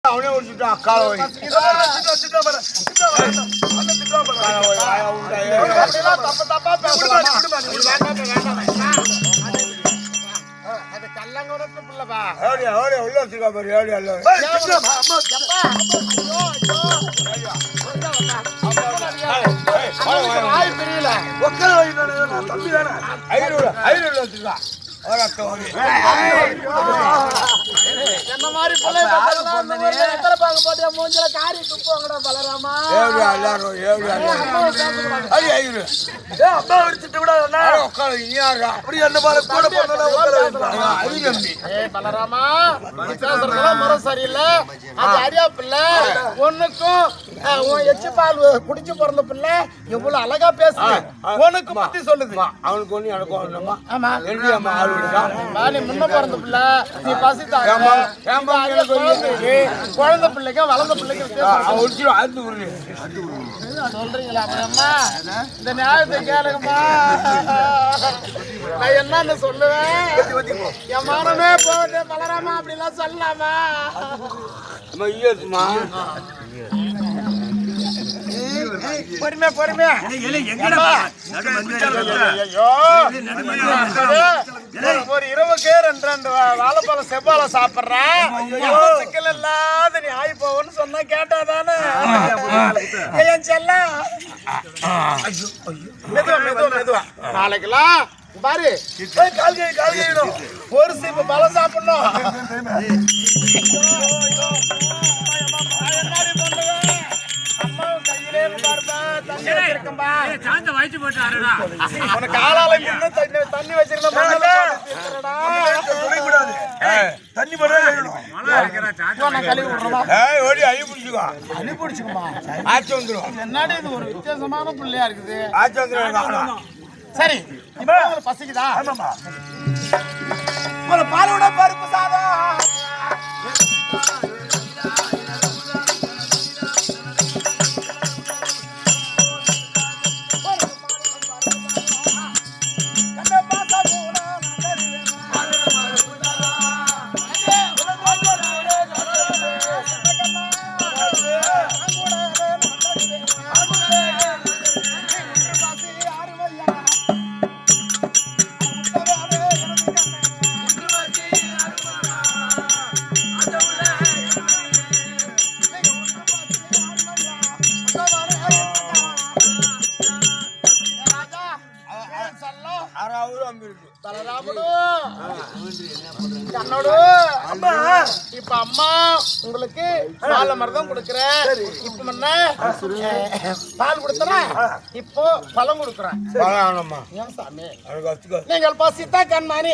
அவனே ஒழிச்சுட்டான் காலை கல்லங்கோடத்து பிள்ளைப்பா உள்ள வச்சுக்கா பாரு தெரியல ஐநூறு வச்சுக்கா என்ன மாதிரி மூஞ்சில காரி துப்புவாங்கடா பலராமா பலராமா முறை சரியில்லை அது அரியா பிள்ளை ஒண்ணுக்கும் எச்சு பால் குடிச்சு பிறந்த பிள்ளை எவ்வளவு அழகா பேசுது உனக்கு பத்தி சொல்லுது அவனுக்கு ஒண்ணு எனக்கு ஒண்ணுமா ஆமா நீ முன்ன பிறந்த பிள்ளை நீ பசித்தாங்க குழந்தை பிள்ளைக்கும் வளர்ந்த பிள்ளைக்கும் சொல்றீங்களா அம்மா இந்த நியாயத்தை கேளுங்கம்மா நான் என்னன்னு சொல்லுவேன் என் மானமே போகுது பலராமா அப்படிலாம் சொல்லலாமா பொறுமையா ஒரு இரவுக்கு ரெண்டு வாழைப்பழம் செவ்வாழை சாப்பிடுறேன் சிக்கல் இல்லாத நீ ஆகி போவோன்னு சொன்னா கேட்டாதானே என் செல்லம் மெதுவா நாளைக்கெல்லாம் பாரு கால் ஒரு சீப்பு பழம் சாப்பிடணும் தண்ணி வச்சிருந்தா என்னடி இது ஒரு வித்தியாசமான பிள்ளையா இருக்குது சரி பசிக்குதா பாலோட பருப்பு சாதம் இப்ப அம்மா உங்களுக்கு பால் மருந்தம் கொடுக்குறேன் இப்ப முன்ன பால் கொடுத்தனா இப்போ பழம் கொடுக்குறேன் ஏன் சாமி நீங்கள் பசித்தா கண்மானி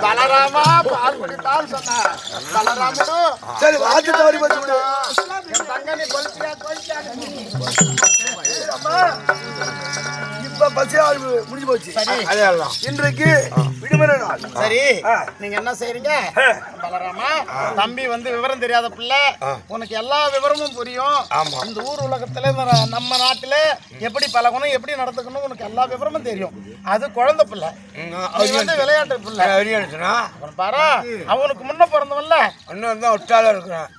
பலராமா பால் குடித்தான் சொன்ன பலராமனு சரி வாக்கு தவறி போச்சு தங்கனி கொல்சியா இப்ப பசியால் முடிஞ்சு போச்சு இன்றைக்கு விடுமுறை நாள் சரி நீங்க என்ன செய்றீங்க பலராமா தம்பி வந்து விவரம் தெரியாத பிள்ளை உனக்கு எல்லா விவரமும் புரியும் இந்த ஊர் உலகத்துல நம்ம நாட்டுல எப்படி பழகணும் எப்படி நடந்துக்கணும் உனக்கு எல்லா விவரமும் தெரியும் அது குழந்தை பிள்ளை வந்து விளையாட்டு பிள்ளை பாரு அவனுக்கு முன்ன பிறந்தவன்ல இன்னும் தான் ஒட்டால இருக்கிறான்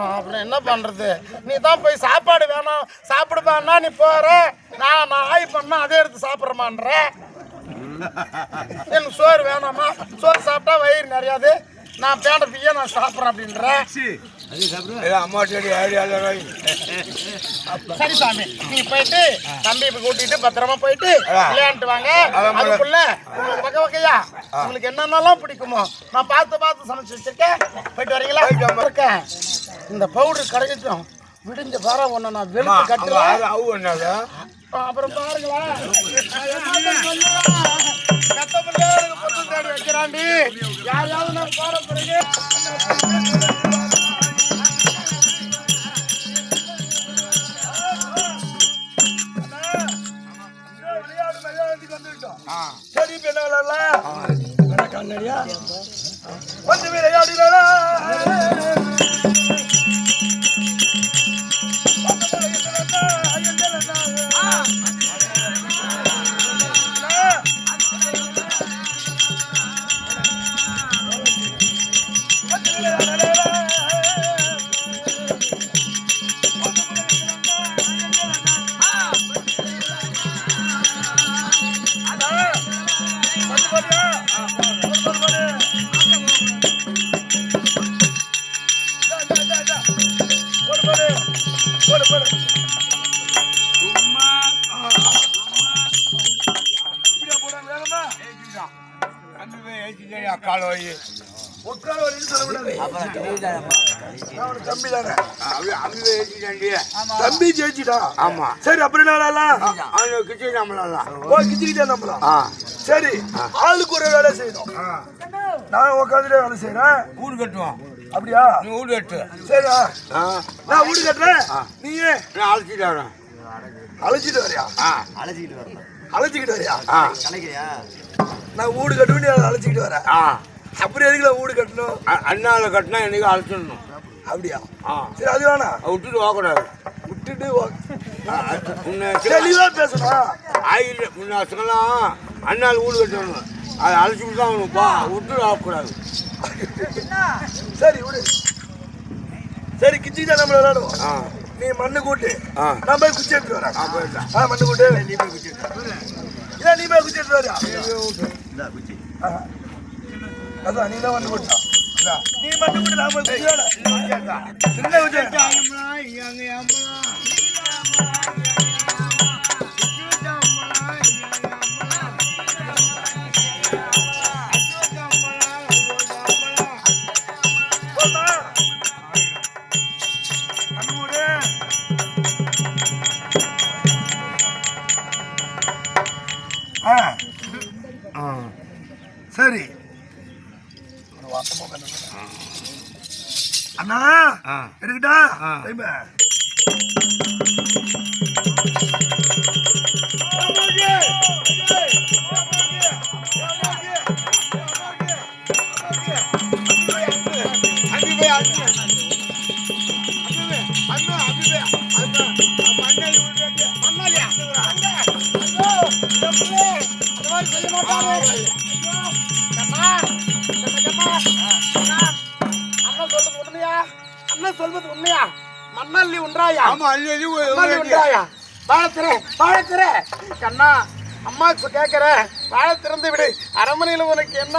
அப்புறம் என்ன பண்றது நீ தான் போய் சாப்பாடு வேணும் சாப்பிடுப்பான்னா நீ போற நான் ஆய் பண்ணா அதே எடுத்து சாப்பிட்றமான்ற எனக்கு சோறு வேணாமா சோறு சாப்பிட்டா வயிறு நிறையாது நான் பேண்ட பிய்ய நான் சாப்பிட்றேன் அப்படின்றேன் சரி சாமி நீ போயிட்டு தம்பி கூட்டிட்டு பத்திரமா போயிட்டு விளையாண்டு வாங்க அதுக்குள்ள வகை வகையா உங்களுக்கு என்னென்னலாம் பிடிக்குமோ நான் பார்த்து சமைச்சு வச்சிருக்கேன் போயிட்டு வரீங்களா இருக்கேன் இந்த பவுடர் கிடைக்கட்டும் விடிஞ்ச பாரம் ஒண்ணு நான் வெளுத்து கட்டுறேன் அப்புறம் பாருங்களேன் கட்ட பிள்ளை பொண்ணு தேடி வைக்கிறாண்டி யாரையாவது நான் போற பிறகு விளையாடு விளையாட்டுக்கு வந்துட்டோம். சரி இப்ப என்ன விளையாடலாம் கண்ணடியா வந்து விளையாடுகிறா தம்பி ஜெயிச்சுட்டா. ஆமா சரி அப்புறம் சரி ஆளுக்கு ஒரு வேலை செய்யணும். நான் உட்காந்துட்டே வேலை செய்யறேன். வீடு கட்டுவோம். அப்படியா? நீ வீடு கட்டு. சரி நான் வீடு கட்டுறேன். நீயே அழைச்சிட்டு வரேன். அழைச்சிட்டு வரியா? அழைச்சிக்கிட்டு வரியா? நான் வீடு கட்டுவேன் அழைச்சிக்கிட்டு வரேன். அப்புறம் எதுக்கு வீடு கட்டணும்? அண்ணாவில் கட்டினா என்னைக்கு அழைச்சிடணும். அப்படியா? சரி அது வேணா விட்டுட்டு போகக்கூடாது. விட்டுட்டு தெளிவா பேசணும். ஆயிரம் முன்ன வருஷங்கள்லாம் அண்ணாவில் வீடு கட்டணும். அதை அழைச்சிட்டு தான் அவனுக்கு விட்டுட்டு போகக்கூடாது. சரி விடு. சரி கிச்சிக்கிட்டா நம்மள விளையாடுவோம். நீ மண்ணு கூட்டு நான் போய் குச்சி எடுத்துட்டு வரேன். மண்ணு கூட்டு நீ போய் குச்சி இல்லை நீ போய் குச்சி எடுத்துட்டு வரியா? அதான் நீ தான் வந்து கூட்டா. நீ மட்டும் கூட நான் போய் சின்ன சரி அண்ணா எடுக்கிட்டா சொல்வது உண்மையா? மண்ணல்லி உண்டாயா? வாழத்திர கண்ணா அம்மா கேட்கிற வாழ திறந்து விடு. அரண்மனையில் உனக்கு என்ன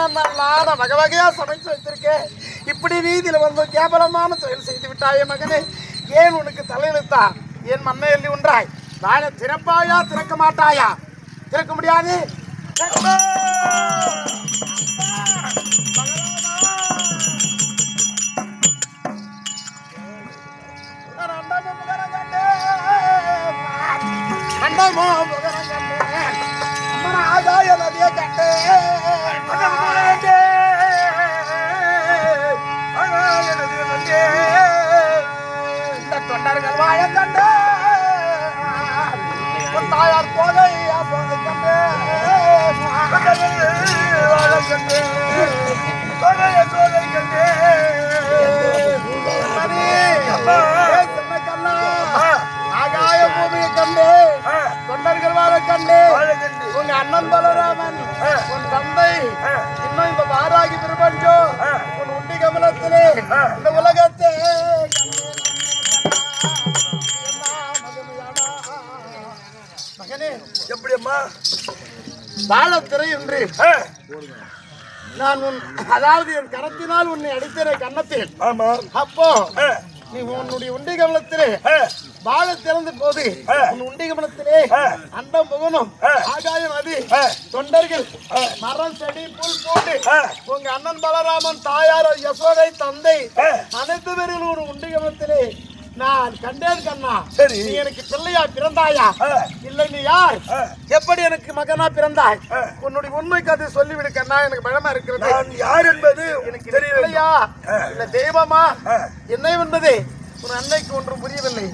வகை வகையா சமைச்சு வச்சிருக்கேன். இப்படி வீதியில வந்து கேவலமான செயல் செய்து விட்டாயே மகனே. ஏன் உனக்கு தலையெழுத்தா? ஏன் மண்ணை எள்ளி உண்டாய்? வாழ திறப்பாயா திறக்க மாட்டாயா? திறக்க முடியாது. ஆதாய நதியை கண்டு இந்த தொண்டர்கள் வாழ கண்டு தாயார் போதை கண்டு வாழ கண்டு சோதை கண்டு ஆகாய பூமியை கண்டு தொண்டர்கள் வாழ கண்டு உங்க அண்ணன் பலராமன் உன் தந்தை இன்னும் இந்த வாராகி பிரபஞ்சம் உன் உண்டி கமலத்திலே இந்த உலகத்தை மகனே எப்படி அம்மா வாழத்திரை என்று நான் அதாவது என் கரத்தினால் உன்னை அடித்தேன் கன்னத்தில். அப்போ நீ உன்னுடைய உண்டி கமலத்திலே வாழ திறந்த போது உன் உண்டி கமலத்திலே அண்டம் புகனும் ஆகாயம் அது தொண்டர்கள் மரம் செடி புல் போட்டு உங்க அண்ணன் பலராமன் தாயார் யசோதை தந்தை அனைத்து பேரில் ஒரு உண்டி கமலத்திலே நான் கண்டேன் கண்ணா. சரி நீ எனக்கு பிள்ளையா பிறந்தாயா? இல்ல பிள்ளை நீ யார்? எப்படி எனக்கு மகனா பிறந்தாய்? உன்னுடைய உண்மை கதை சொல்லிவிடு கண்ணா, எனக்கு பயமா இருக்கிறது. நான் யார் என்பது எனக்கு தெரியலையா? இல்ல தெய்வமா? என்ன என்பது உன் அன்னைக்கு ஒன்றும் புரியவில்லை.